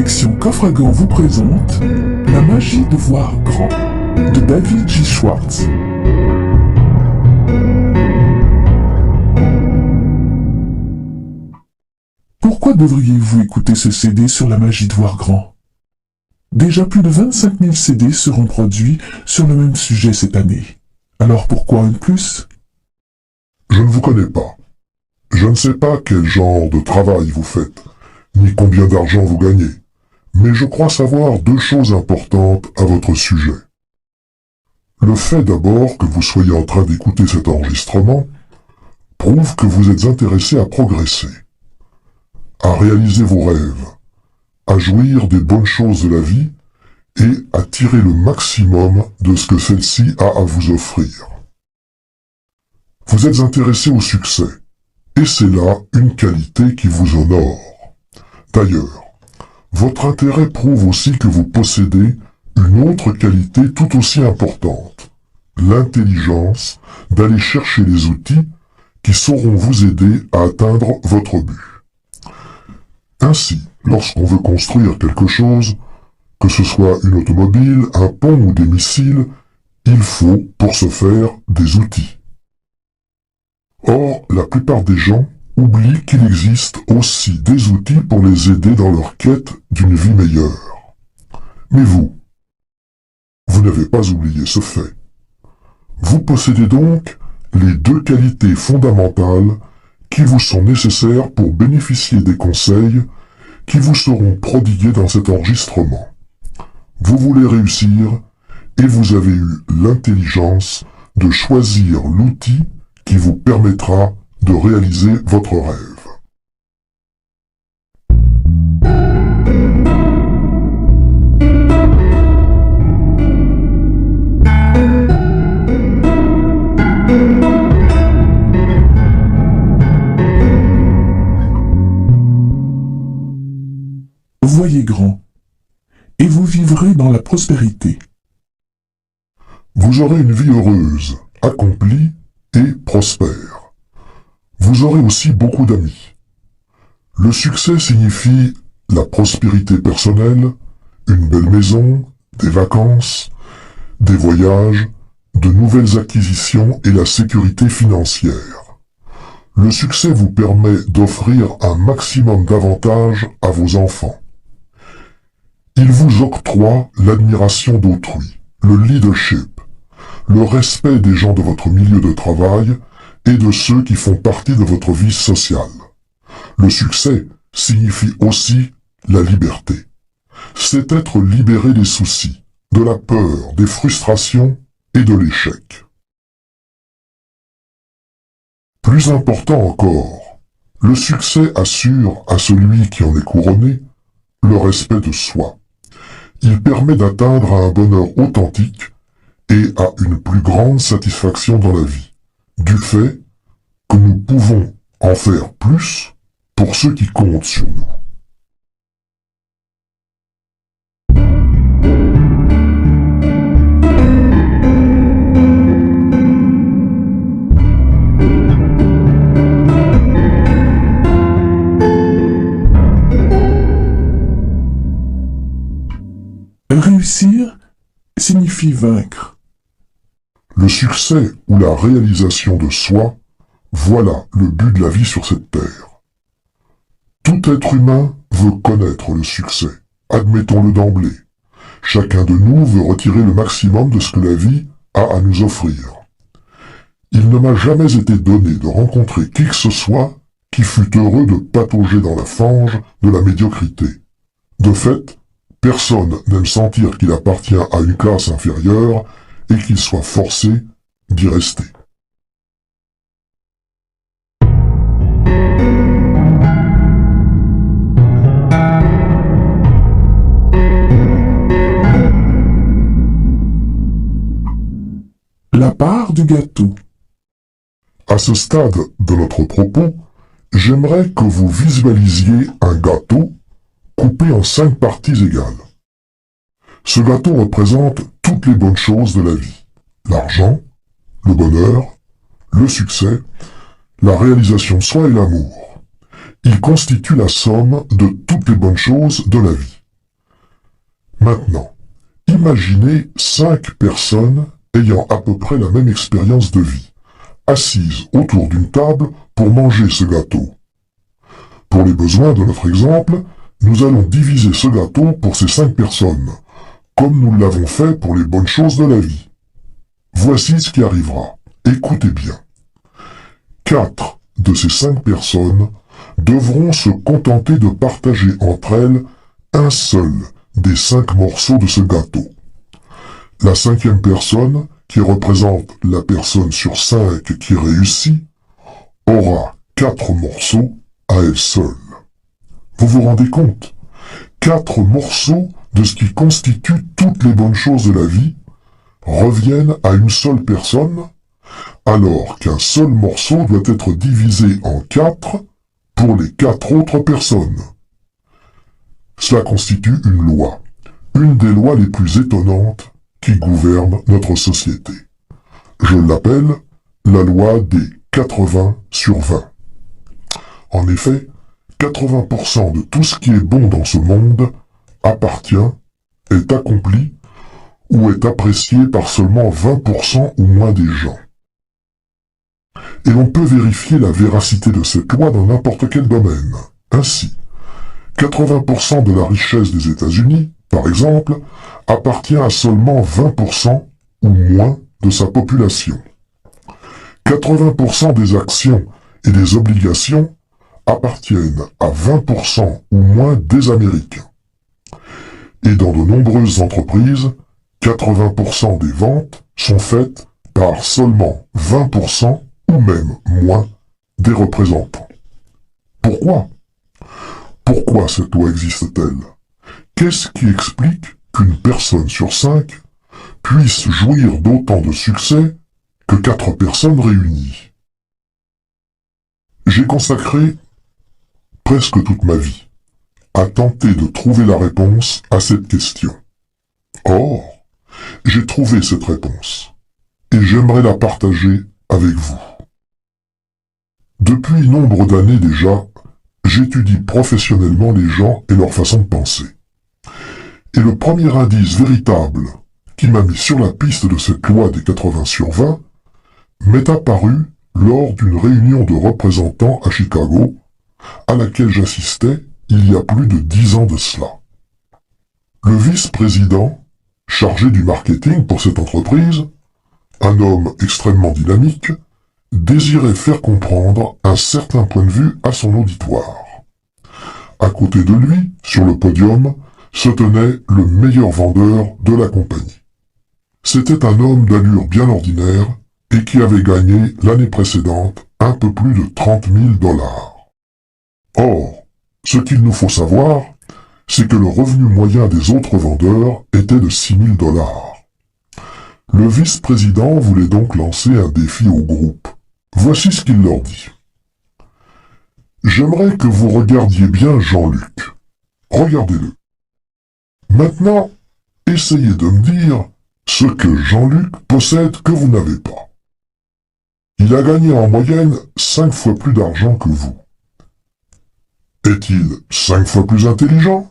collection Coffre-à-Gants vous présente La magie de voir grand de David J. Schwartz. Pourquoi devriez-vous écouter ce CD sur la magie de voir grand? Déjà plus de 25 000 CD seront produits sur le même sujet cette année. Alors pourquoi un de plus? Je ne vous connais pas. Je ne sais pas quel genre de travail vous faites, ni combien d'argent vous gagnez, mais je crois savoir deux choses importantes à votre sujet. Le fait d'abord que vous soyez en train d'écouter cet enregistrement prouve que vous êtes intéressé à progresser, à réaliser vos rêves, à jouir des bonnes choses de la vie et à tirer le maximum de ce que celle-ci a à vous offrir. Vous êtes intéressé au succès, et c'est là une qualité qui vous honore. D'ailleurs, votre intérêt prouve aussi que vous possédez une autre qualité tout aussi importante, l'intelligence d'aller chercher les outils qui sauront vous aider à atteindre votre but. Ainsi, lorsqu'on veut construire quelque chose, que ce soit une automobile, un pont ou des missiles, il faut, pour ce faire, des outils. Or, la plupart des gens oublient qu'il existe aussi des outils pour les aider dans leur quête d'une vie meilleure. Mais vous n'avez pas oublié ce fait. Vous possédez donc les deux qualités fondamentales qui vous sont nécessaires pour bénéficier des conseils qui vous seront prodigués dans cet enregistrement. Vous voulez réussir et vous avez eu l'intelligence de choisir l'outil qui vous permettra de réaliser votre rêve. Voyez grand, et vous vivrez dans la prospérité. Vous aurez une vie heureuse, accomplie et prospère. Vous aurez aussi beaucoup d'amis. Le succès signifie la prospérité personnelle, une belle maison, des vacances, des voyages, de nouvelles acquisitions et la sécurité financière. Le succès vous permet d'offrir un maximum d'avantages à vos enfants. Il vous octroie l'admiration d'autrui, le leadership, le respect des gens de votre milieu de travail et de ceux qui font partie de votre vie sociale. Le succès signifie aussi la liberté. C'est être libéré des soucis, de la peur, des frustrations et de l'échec. Plus important encore, le succès assure à celui qui en est couronné le respect de soi. Il permet d'atteindre un bonheur authentique et à une plus grande satisfaction dans la vie, du fait que nous pouvons en faire plus pour ceux qui comptent sur nous. Réussir signifie vaincre. Le succès ou la réalisation de soi, voilà le but de la vie sur cette terre. Tout être humain veut connaître le succès, admettons-le d'emblée. Chacun de nous veut retirer le maximum de ce que la vie a à nous offrir. Il ne m'a jamais été donné de rencontrer qui que ce soit qui fût heureux de patauger dans la fange de la médiocrité. De fait, personne n'aime sentir qu'il appartient à une classe inférieure et qu'il soit forcé d'y rester. La part du gâteau. À ce stade de notre propos, j'aimerais que vous visualisiez un gâteau coupé en 5 parties égales. Ce gâteau représente toutes les bonnes choses de la vie. L'argent, le bonheur, le succès, la réalisation de soi et l'amour. Il constitue la somme de toutes les bonnes choses de la vie. Maintenant, imaginez 5 personnes ayant à peu près la même expérience de vie, assises autour d'une table pour manger ce gâteau. Pour les besoins de notre exemple, nous allons diviser ce gâteau pour ces 5 personnes, comme nous l'avons fait pour les bonnes choses de la vie. Voici ce qui arrivera. Écoutez bien. 4 de ces 5 personnes devront se contenter de partager entre elles un seul des 5 morceaux de ce gâteau. La 5e personne, qui représente la personne sur 5 qui réussit, aura 4 morceaux à elle seule. Vous vous rendez compte? 4 morceaux de ce qui constitue toutes les bonnes choses de la vie reviennent à une seule personne, alors qu'un seul morceau doit être divisé en 4 pour les 4 autres personnes. Cela constitue une loi, une des lois les plus étonnantes qui gouvernent notre société. Je l'appelle la loi des 80/20. En effet, 80% de tout ce qui est bon dans ce monde appartient, est accompli ou est apprécié par seulement 20% ou moins des gens. Et l'on peut vérifier la véracité de cette loi dans n'importe quel domaine. Ainsi, 80% de la richesse des États-Unis, par exemple, appartient à seulement 20% ou moins de sa population. 80% des actions et des obligations appartiennent à 20% ou moins des Américains. Et dans de nombreuses entreprises, 80% des ventes sont faites par seulement 20% ou même moins des représentants. Pourquoi? Pourquoi cette loi existe-t-elle? Qu'est-ce qui explique qu'une personne sur 5 puisse jouir d'autant de succès que 4 personnes réunies? J'ai consacré presque toute ma vie à tenter de trouver la réponse à cette question. Or, j'ai trouvé cette réponse, et j'aimerais la partager avec vous. Depuis nombre d'années déjà, j'étudie professionnellement les gens et leur façon de penser. Et le premier indice véritable qui m'a mis sur la piste de cette loi des 80/20 m'est apparu lors d'une réunion de représentants à Chicago, à laquelle j'assistais il y a plus de 10 ans de cela. Le vice-président, chargé du marketing pour cette entreprise, un homme extrêmement dynamique, désirait faire comprendre un certain point de vue à son auditoire. À côté de lui, sur le podium, se tenait le meilleur vendeur de la compagnie. C'était un homme d'allure bien ordinaire et qui avait gagné l'année précédente un peu plus de 30 000 $. Or, ce qu'il nous faut savoir, c'est que le revenu moyen des autres vendeurs était de 6 000 $. Le vice-président voulait donc lancer un défi au groupe. Voici ce qu'il leur dit. J'aimerais que vous regardiez bien Jean-Luc. Regardez-le. Maintenant, essayez de me dire ce que Jean-Luc possède que vous n'avez pas. Il a gagné en moyenne 5 fois plus d'argent que vous. Est-il 5 fois plus intelligent?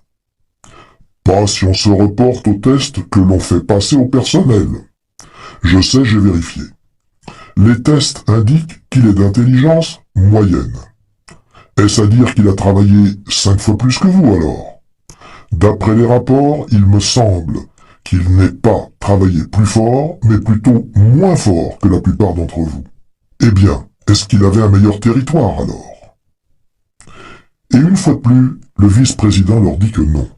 Pas si on se reporte au test que l'on fait passer au personnel. Je sais, j'ai vérifié. Les tests indiquent qu'il est d'intelligence moyenne. Est-ce à dire qu'il a travaillé 5 fois plus que vous alors? D'après les rapports, il me semble qu'il n'ait pas travaillé plus fort, mais plutôt moins fort que la plupart d'entre vous. Eh bien, est-ce qu'il avait un meilleur territoire alors? Et une fois de plus, le vice-président leur dit que non.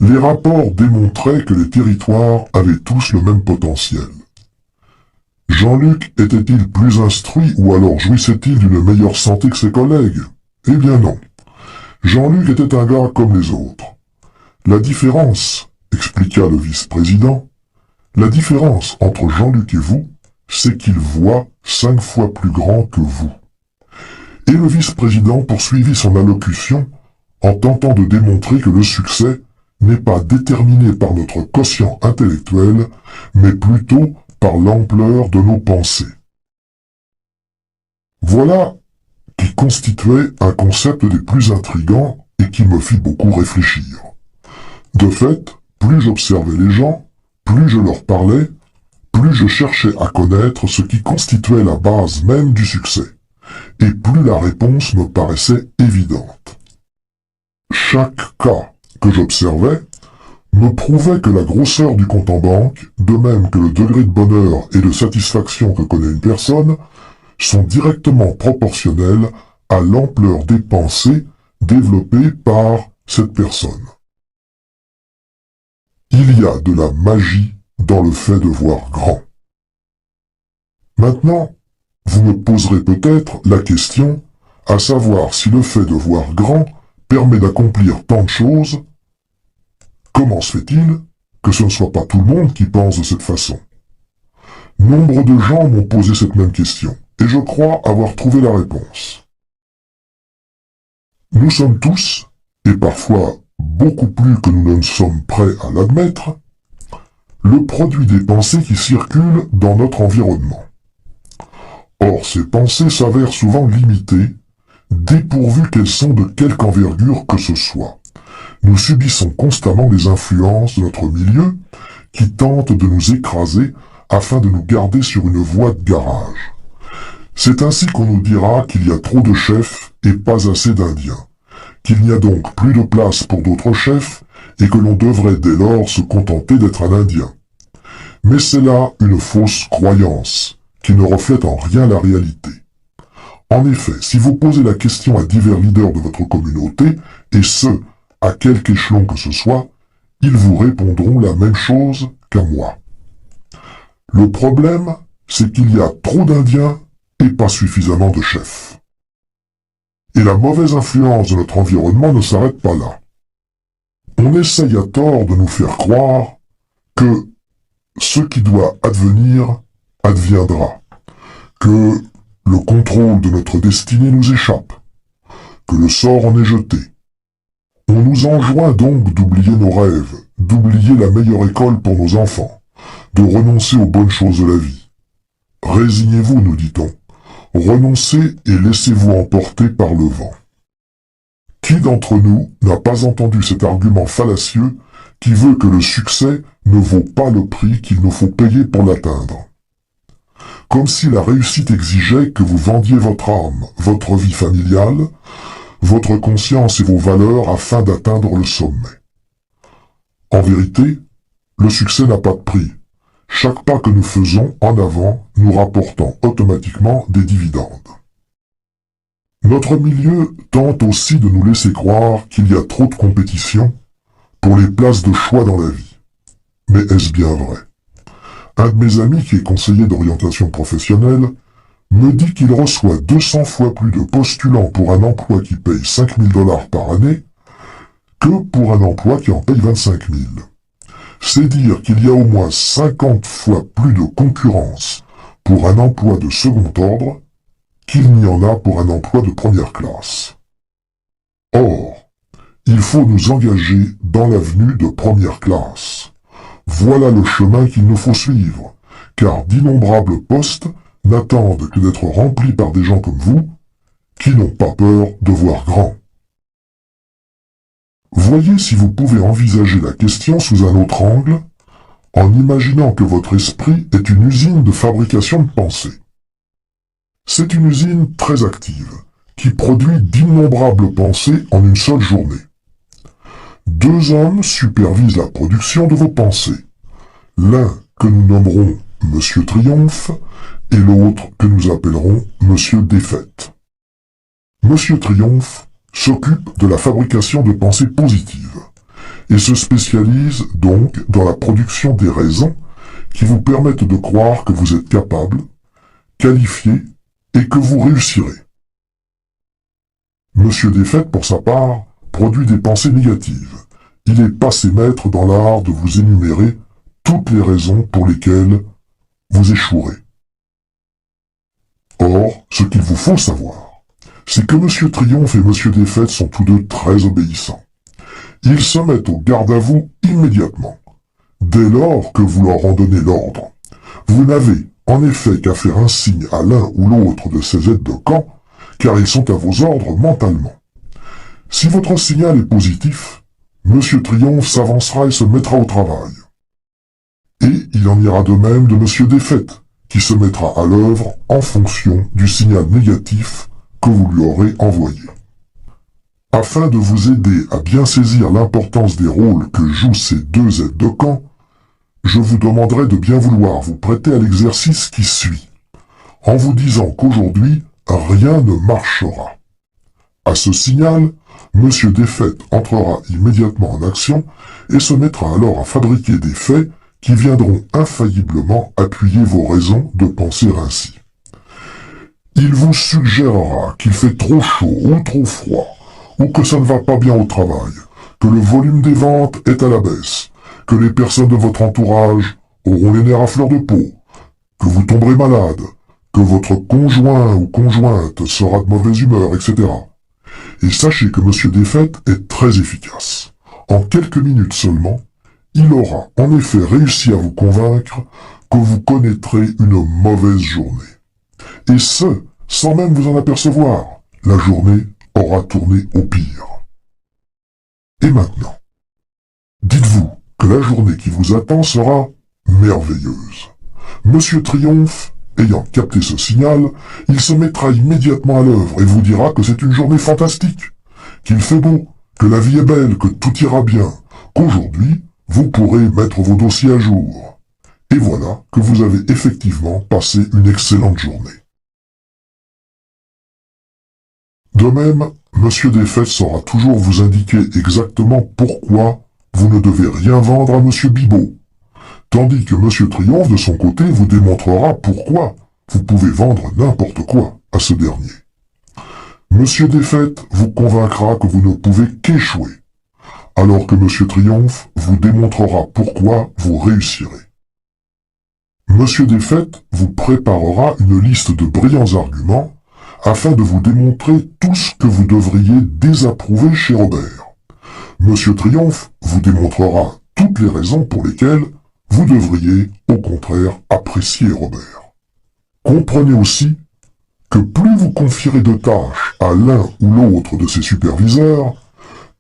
Les rapports démontraient que les territoires avaient tous le même potentiel. Jean-Luc était-il plus instruit ou alors jouissait-il d'une meilleure santé que ses collègues? Eh bien non. Jean-Luc était un gars comme les autres. La différence, expliqua le vice-président, la différence entre Jean-Luc et vous, c'est qu'il voit 5 fois plus grand que vous. Et le vice-président poursuivit son allocution en tentant de démontrer que le succès n'est pas déterminé par notre quotient intellectuel, mais plutôt par l'ampleur de nos pensées. Voilà qui constituait un concept des plus intrigants et qui me fit beaucoup réfléchir. De fait, plus j'observais les gens, plus je leur parlais, plus je cherchais à connaître ce qui constituait la base même du succès, et plus la réponse me paraissait évidente. Chaque cas que j'observais me prouvait que la grosseur du compte en banque, de même que le degré de bonheur et de satisfaction que connaît une personne, sont directement proportionnels à l'ampleur des pensées développées par cette personne. Il y a de la magie dans le fait de voir grand. Maintenant, vous me poserez peut-être la question, à savoir si le fait de voir grand permet d'accomplir tant de choses. Comment se fait-il que ce ne soit pas tout le monde qui pense de cette façon? Nombre de gens m'ont posé cette même question, et je crois avoir trouvé la réponse. Nous sommes tous, et parfois beaucoup plus que nous ne sommes prêts à l'admettre, le produit des pensées qui circulent dans notre environnement. Or, ces pensées s'avèrent souvent limitées, dépourvues qu'elles sont de quelque envergure que ce soit. Nous subissons constamment les influences de notre milieu qui tentent de nous écraser afin de nous garder sur une voie de garage. C'est ainsi qu'on nous dira qu'il y a trop de chefs et pas assez d'Indiens, qu'il n'y a donc plus de place pour d'autres chefs et que l'on devrait dès lors se contenter d'être un Indien. Mais c'est là une fausse croyance qui ne reflète en rien la réalité. En effet, si vous posez la question à divers leaders de votre communauté, et ce, à quelque échelon que ce soit, ils vous répondront la même chose qu'à moi. Le problème, c'est qu'il y a trop d'Indiens et pas suffisamment de chefs. Et la mauvaise influence de notre environnement ne s'arrête pas là. On essaye à tort de nous faire croire que ce qui doit advenir adviendra, que le contrôle de notre destinée nous échappe, que le sort en est jeté. On nous enjoint donc d'oublier nos rêves, d'oublier la meilleure école pour nos enfants, de renoncer aux bonnes choses de la vie. Résignez-vous, nous dit-on. Renoncez et laissez-vous emporter par le vent. Qui d'entre nous n'a pas entendu cet argument fallacieux qui veut que le succès ne vaut pas le prix qu'il nous faut payer pour l'atteindre? Comme si la réussite exigeait que vous vendiez votre âme, votre vie familiale, votre conscience et vos valeurs afin d'atteindre le sommet. En vérité, le succès n'a pas de prix. Chaque pas que nous faisons en avant nous rapportant automatiquement des dividendes. Notre milieu tente aussi de nous laisser croire qu'il y a trop de compétition pour les places de choix dans la vie. Mais est-ce bien vrai? Un de mes amis qui est conseiller d'orientation professionnelle me dit qu'il reçoit 200 fois plus de postulants pour un emploi qui paye 5 000 $ par année que pour un emploi qui en paye 25 000. C'est dire qu'il y a au moins 50 fois plus de concurrence pour un emploi de second ordre qu'il n'y en a pour un emploi de première classe. Or, il faut nous engager dans l'avenue de première classe. Voilà le chemin qu'il nous faut suivre, car d'innombrables postes n'attendent que d'être remplis par des gens comme vous, qui n'ont pas peur de voir grand. Voyez si vous pouvez envisager la question sous un autre angle, en imaginant que votre esprit est une usine de fabrication de pensée. C'est une usine très active, qui produit d'innombrables pensées en une seule journée. 2 hommes supervisent la production de vos pensées. L'un que nous nommerons Monsieur Triomphe et l'autre que nous appellerons Monsieur Défaite. Monsieur Triomphe s'occupe de la fabrication de pensées positives et se spécialise donc dans la production des raisons qui vous permettent de croire que vous êtes capable, qualifié et que vous réussirez. Monsieur Défaite, pour sa part, produit des pensées négatives. Il est passé maître dans l'art de vous énumérer toutes les raisons pour lesquelles vous échouerez. Or, ce qu'il vous faut savoir, c'est que Monsieur Triomphe et Monsieur Défaite sont tous deux très obéissants. Ils se mettent au garde à vous immédiatement, dès lors que vous leur en donnez l'ordre. Vous n'avez en effet qu'à faire un signe à l'un ou l'autre de ces aides de camp, car ils sont à vos ordres mentalement. Si votre signal est positif, Monsieur Triomphe s'avancera et se mettra au travail. Et il en ira de même de Monsieur Défaite, qui se mettra à l'œuvre en fonction du signal négatif que vous lui aurez envoyé. Afin de vous aider à bien saisir l'importance des rôles que jouent ces deux aides de camp, je vous demanderai de bien vouloir vous prêter à l'exercice qui suit, en vous disant qu'aujourd'hui, rien ne marchera. À ce signal, Monsieur Défaite entrera immédiatement en action et se mettra alors à fabriquer des faits qui viendront infailliblement appuyer vos raisons de penser ainsi. Il vous suggérera qu'il fait trop chaud ou trop froid, ou que ça ne va pas bien au travail, que le volume des ventes est à la baisse, que les personnes de votre entourage auront les nerfs à fleur de peau, que vous tomberez malade, que votre conjoint ou conjointe sera de mauvaise humeur, etc. Et sachez que Monsieur Défaite est très efficace. En quelques minutes seulement, il aura en effet réussi à vous convaincre que vous connaîtrez une mauvaise journée. Et ce, sans même vous en apercevoir, la journée aura tourné au pire. Et maintenant, dites-vous que la journée qui vous attend sera merveilleuse. Monsieur Triomphe, ayant capté ce signal, il se mettra immédiatement à l'œuvre et vous dira que c'est une journée fantastique, qu'il fait beau, que la vie est belle, que tout ira bien, qu'aujourd'hui, vous pourrez mettre vos dossiers à jour. Et voilà que vous avez effectivement passé une excellente journée. De même, Monsieur Défaite saura toujours vous indiquer exactement pourquoi vous ne devez rien vendre à Monsieur Bibot, tandis que Monsieur Triomphe, de son côté, vous démontrera pourquoi vous pouvez vendre n'importe quoi à ce dernier. Monsieur Défaite vous convaincra que vous ne pouvez qu'échouer, alors que Monsieur Triomphe vous démontrera pourquoi vous réussirez. Monsieur Défaite vous préparera une liste de brillants arguments afin de vous démontrer tout ce que vous devriez désapprouver chez Robert. Monsieur Triomphe vous démontrera toutes les raisons pour lesquelles vous devriez, au contraire, apprécier Robert. Comprenez aussi que plus vous confierez de tâches à l'un ou l'autre de ses superviseurs,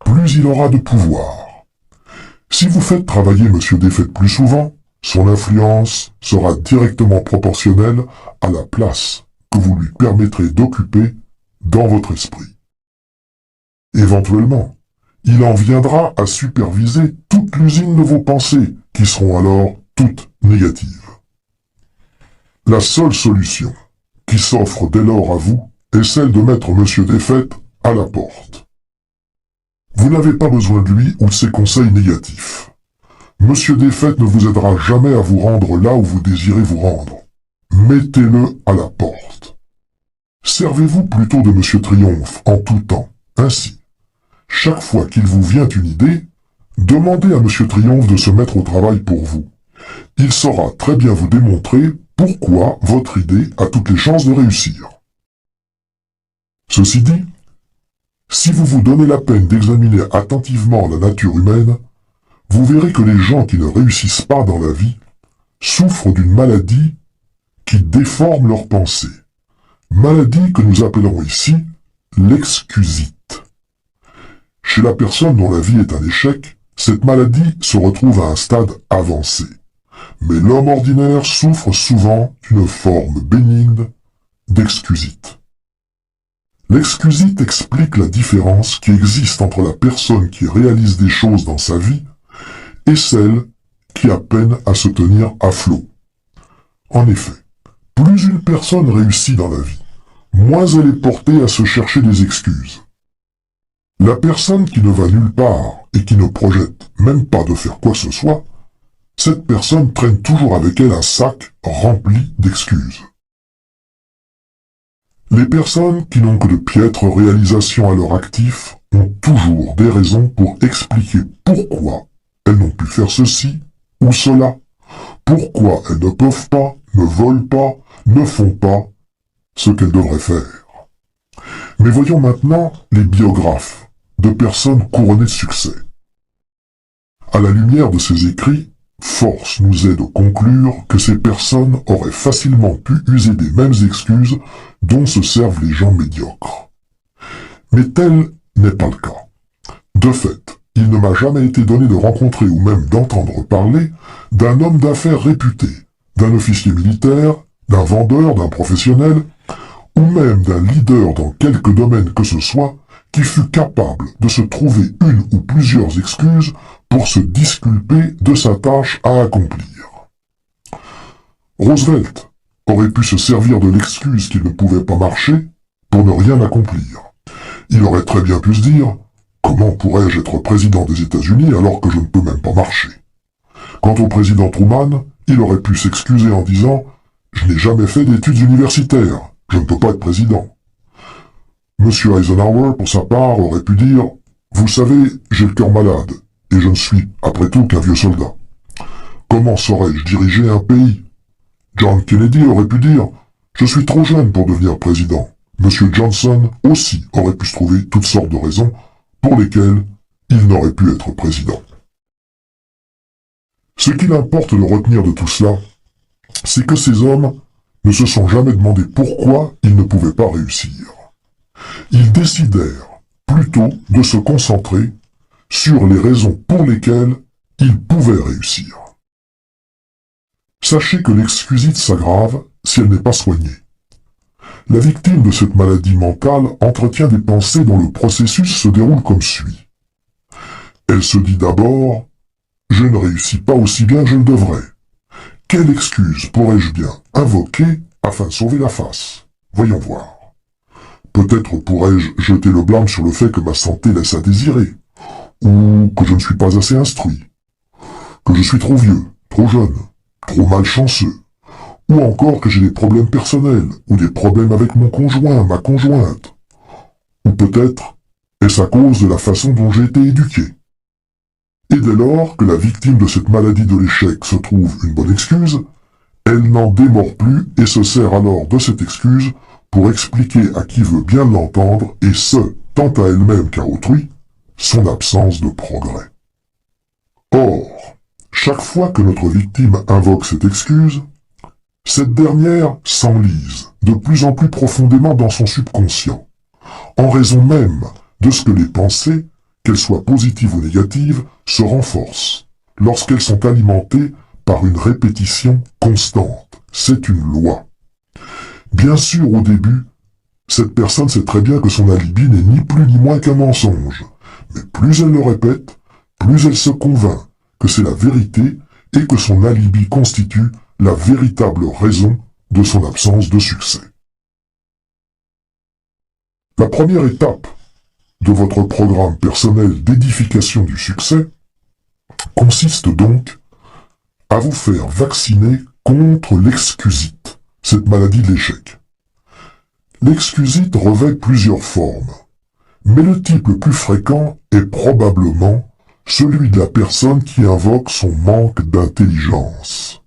plus il aura de pouvoir. Si vous faites travailler Monsieur Défaite plus souvent, son influence sera directement proportionnelle à la place que vous lui permettrez d'occuper dans votre esprit. Éventuellement, il en viendra à superviser toute l'usine de vos pensées, qui seront alors toutes négatives. La seule solution qui s'offre dès lors à vous est celle de mettre Monsieur Défaite à la porte. Vous n'avez pas besoin de lui ou de ses conseils négatifs. Monsieur Défaite ne vous aidera jamais à vous rendre là où vous désirez vous rendre. Mettez-le à la porte. Servez-vous plutôt de Monsieur Triomphe en tout temps. Ainsi, chaque fois qu'il vous vient une idée, demandez à Monsieur Triomphe de se mettre au travail pour vous. Il saura très bien vous démontrer pourquoi votre idée a toutes les chances de réussir. Ceci dit, si vous vous donnez la peine d'examiner attentivement la nature humaine, vous verrez que les gens qui ne réussissent pas dans la vie souffrent d'une maladie qui déforme leurs pensées. Maladie que nous appellerons ici l'excusite. Chez la personne dont la vie est un échec, cette maladie se retrouve à un stade avancé. Mais l'homme ordinaire souffre souvent d'une forme bénigne d'excusite. L'excusite explique la différence qui existe entre la personne qui réalise des choses dans sa vie et celle qui a peine à se tenir à flot. En effet, plus une personne réussit dans la vie, moins elle est portée à se chercher des excuses. La personne qui ne va nulle part et qui ne projette même pas de faire quoi que ce soit, cette personne traîne toujours avec elle un sac rempli d'excuses. Les personnes qui n'ont que de piètres réalisations à leur actif ont toujours des raisons pour expliquer pourquoi elles n'ont pu faire ceci ou cela, pourquoi elles ne peuvent pas, ne veulent pas, ne font pas ce qu'elles devraient faire. Mais voyons maintenant les biographes de personnes couronnées de succès. À la lumière de ces écrits, force nous est de conclure que ces personnes auraient facilement pu user des mêmes excuses dont se servent les gens médiocres. Mais tel n'est pas le cas. De fait, il ne m'a jamais été donné de rencontrer ou même d'entendre parler d'un homme d'affaires réputé, d'un officier militaire, d'un vendeur, d'un professionnel, ou même d'un leader dans quelque domaine que ce soit, qui fut capable de se trouver une ou plusieurs excuses pour se disculper de sa tâche à accomplir. Roosevelt aurait pu se servir de l'excuse qu'il ne pouvait pas marcher pour ne rien accomplir. Il aurait très bien pu se dire « Comment pourrais-je être président des États-Unis alors que je ne peux même pas marcher ?» Quant au président Truman, il aurait pu s'excuser en disant « Je n'ai jamais fait d'études universitaires, je ne peux pas être président. » Monsieur Eisenhower, pour sa part, aurait pu dire « Vous savez, j'ai le cœur malade, et je ne suis, après tout, qu'un vieux soldat. Comment saurais-je diriger un pays ?» John Kennedy aurait pu dire « Je suis trop jeune pour devenir président. » Monsieur Johnson aussi aurait pu se trouver toutes sortes de raisons pour lesquelles il n'aurait pu être président. Ce qu'il importe de retenir de tout cela, c'est que ces hommes ne se sont jamais demandé pourquoi ils ne pouvaient pas réussir. Ils décidèrent plutôt de se concentrer sur les raisons pour lesquelles ils pouvaient réussir. Sachez que l'excusite s'aggrave si elle n'est pas soignée. La victime de cette maladie mentale entretient des pensées dont le processus se déroule comme suit. Elle se dit d'abord « Je ne réussis pas aussi bien que je le devrais. Quelle excuse pourrais-je bien invoquer afin de sauver la face? Voyons voir. Peut-être pourrais-je jeter le blâme sur le fait que ma santé laisse à désirer, ou que je ne suis pas assez instruit, que je suis trop vieux, trop jeune, trop malchanceux, ou encore que j'ai des problèmes personnels, ou des problèmes avec mon conjoint, ma conjointe. Ou peut-être est-ce à cause de la façon dont j'ai été éduqué. Et dès lors que la victime de cette maladie de l'échec se trouve une bonne excuse, elle n'en démord plus et se sert alors de cette excuse pour expliquer à qui veut bien l'entendre, et ce, tant à elle-même qu'à autrui, son absence de progrès. Or, chaque fois que notre victime invoque cette excuse, cette dernière s'enlise de plus en plus profondément dans son subconscient, en raison même de ce que les pensées, qu'elles soient positives ou négatives, se renforcent lorsqu'elles sont alimentées par une répétition constante. C'est une loi. Bien sûr, au début, cette personne sait très bien que son alibi n'est ni plus ni moins qu'un mensonge, mais plus elle le répète, plus elle se convainc que c'est la vérité et que son alibi constitue la véritable raison de son absence de succès. La première étape de votre programme personnel d'édification du succès consiste donc à vous faire vacciner contre l'excusite, cette maladie de l'échec. L'excusite revêt plusieurs formes, mais le type le plus fréquent est probablement celui de la personne qui invoque son manque d'intelligence.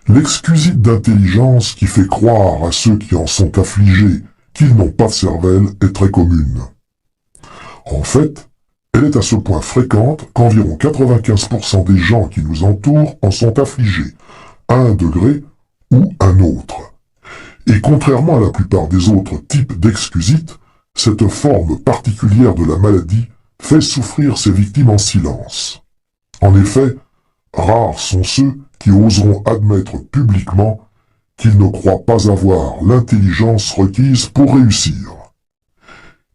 L'excusite d'intelligence qui fait croire à ceux qui en sont affligés qu'ils n'ont pas de cervelle est très commune. En fait, elle est à ce point fréquente qu'environ 95% des gens qui nous entourent en sont affligés, à un degré ou un autre. Et contrairement à la plupart des autres types d'excusites, cette forme particulière de la maladie fait souffrir ses victimes en silence. En effet, rares sont ceux qui oseront admettre publiquement qu'ils ne croient pas avoir l'intelligence requise pour réussir.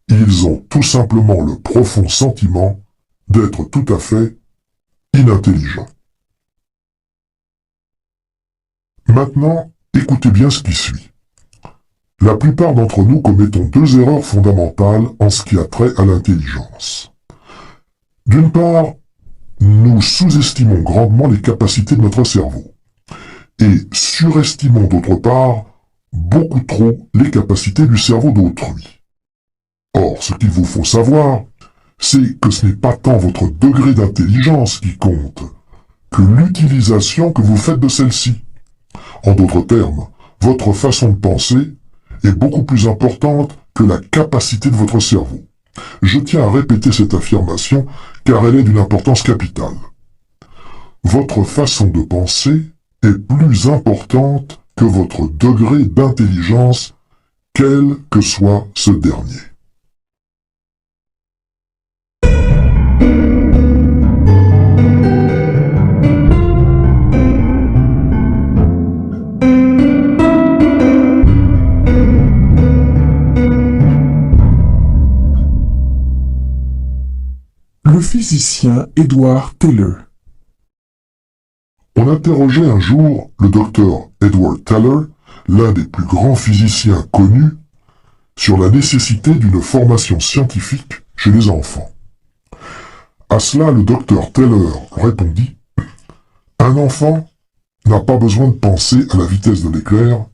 Ils ont tout simplement le profond sentiment d'être tout à fait inintelligents. Maintenant, écoutez bien ce qui suit. La plupart d'entre nous commettons deux erreurs fondamentales en ce qui a trait à l'intelligence. D'une part, nous sous-estimons grandement les capacités de notre cerveau et surestimons d'autre part beaucoup trop les capacités du cerveau d'autrui. Or, ce qu'il vous faut savoir, c'est que ce n'est pas tant votre degré d'intelligence qui compte, que l'utilisation que vous faites de celle-ci. En d'autres termes, votre façon de penser est beaucoup plus importante que la capacité de votre cerveau. Je tiens à répéter cette affirmation car elle est d'une importance capitale. Votre façon de penser est plus importante que votre degré d'intelligence, quel que soit ce dernier. physicien Edward Teller. On interrogeait un jour le docteur Edward Teller, l'un des plus grands physiciens connus, sur la nécessité d'une formation scientifique chez les enfants. À cela, le docteur Teller répondit « Un enfant n'a pas besoin de penser à la vitesse de l'éclair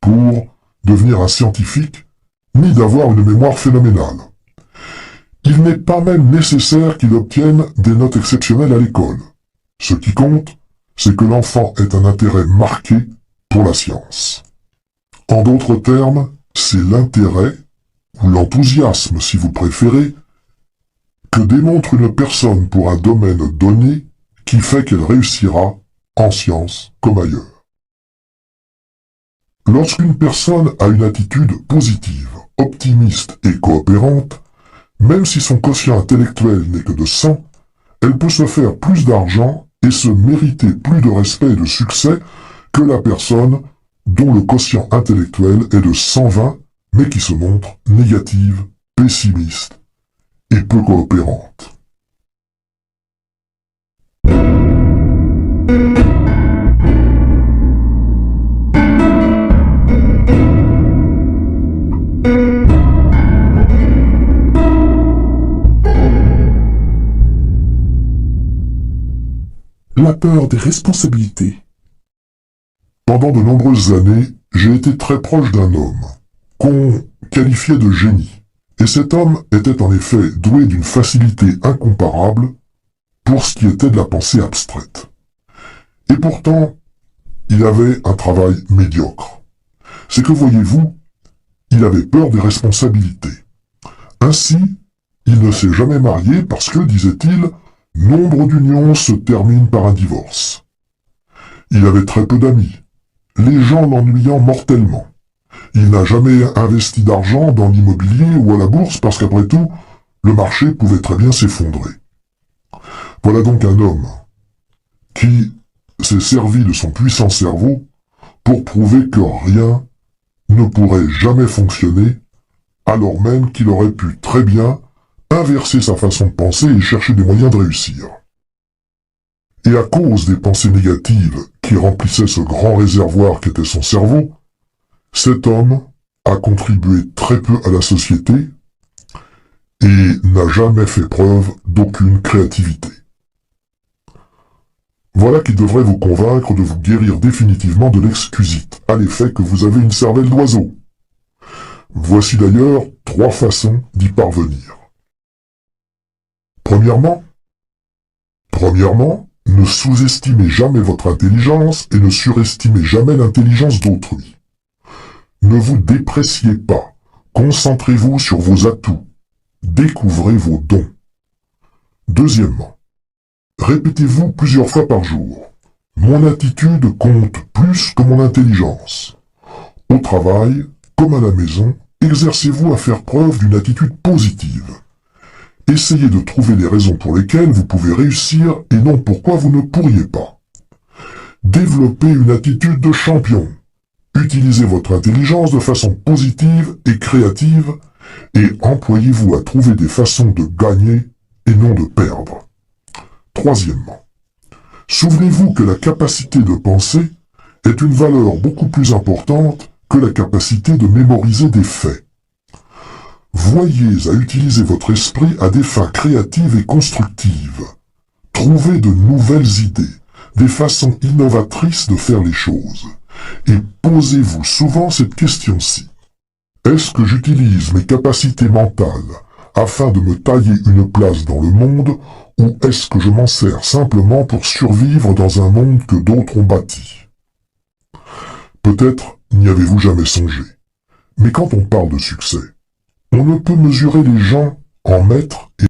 pour devenir un scientifique, ni d'avoir une mémoire phénoménale. Il n'est pas même nécessaire qu'il obtienne des notes exceptionnelles à l'école. Ce qui compte, c'est que l'enfant ait un intérêt marqué pour la science. En d'autres termes, c'est l'intérêt, ou l'enthousiasme si vous préférez, que démontre une personne pour un domaine donné qui fait qu'elle réussira en sciences comme ailleurs. Lorsqu'une personne a une attitude positive, optimiste et coopérante, même si son quotient intellectuel n'est que de 100, elle peut se faire plus d'argent et se mériter plus de respect et de succès que la personne dont le quotient intellectuel est de 120, mais qui se montre négative, pessimiste et peu coopérante. La peur des responsabilités. Pendant de nombreuses années, j'ai été très proche d'un homme, qu'on qualifiait de génie. Et cet homme était en effet doué d'une facilité incomparable pour ce qui était de la pensée abstraite. Et pourtant, il avait un travail médiocre. C'est que, voyez-vous, il avait peur des responsabilités. Ainsi, il ne s'est jamais marié parce que, disait-il, nombre d'unions se terminent par un divorce. Il avait très peu d'amis, les gens l'ennuyant mortellement. Il n'a jamais investi d'argent dans l'immobilier ou à la bourse parce qu'après tout, le marché pouvait très bien s'effondrer. Voilà donc un homme qui s'est servi de son puissant cerveau pour prouver que rien ne pourrait jamais fonctionner, alors même qu'il aurait pu très bien inverser sa façon de penser et chercher des moyens de réussir. Et à cause des pensées négatives qui remplissaient ce grand réservoir qu'était son cerveau, cet homme a contribué très peu à la société et n'a jamais fait preuve d'aucune créativité. Voilà qui devrait vous convaincre de vous guérir définitivement de l'excusite, à l'effet que vous avez une cervelle d'oiseau. Voici d'ailleurs 3 façons d'y parvenir. Premièrement, ne sous-estimez jamais votre intelligence et ne surestimez jamais l'intelligence d'autrui. Ne vous dépréciez pas, concentrez-vous sur vos atouts, découvrez vos dons. Deuxièmement, répétez-vous plusieurs fois par jour. Mon attitude compte plus que mon intelligence. Au travail, comme à la maison, exercez-vous à faire preuve d'une attitude positive. Essayez de trouver les raisons pour lesquelles vous pouvez réussir et non pourquoi vous ne pourriez pas. Développez une attitude de champion. Utilisez votre intelligence de façon positive et créative et employez-vous à trouver des façons de gagner et non de perdre. Troisièmement, souvenez-vous que la capacité de penser est une valeur beaucoup plus importante que la capacité de mémoriser des faits. Voyez à utiliser votre esprit à des fins créatives et constructives. Trouvez de nouvelles idées, des façons innovatrices de faire les choses. Et posez-vous souvent cette question-ci. Est-ce que j'utilise mes capacités mentales afin de me tailler une place dans le monde, ou est-ce que je m'en sers simplement pour survivre dans un monde que d'autres ont bâti? Peut-être n'y avez-vous jamais songé. Mais quand on parle de succès, on ne peut mesurer les gens en mètres et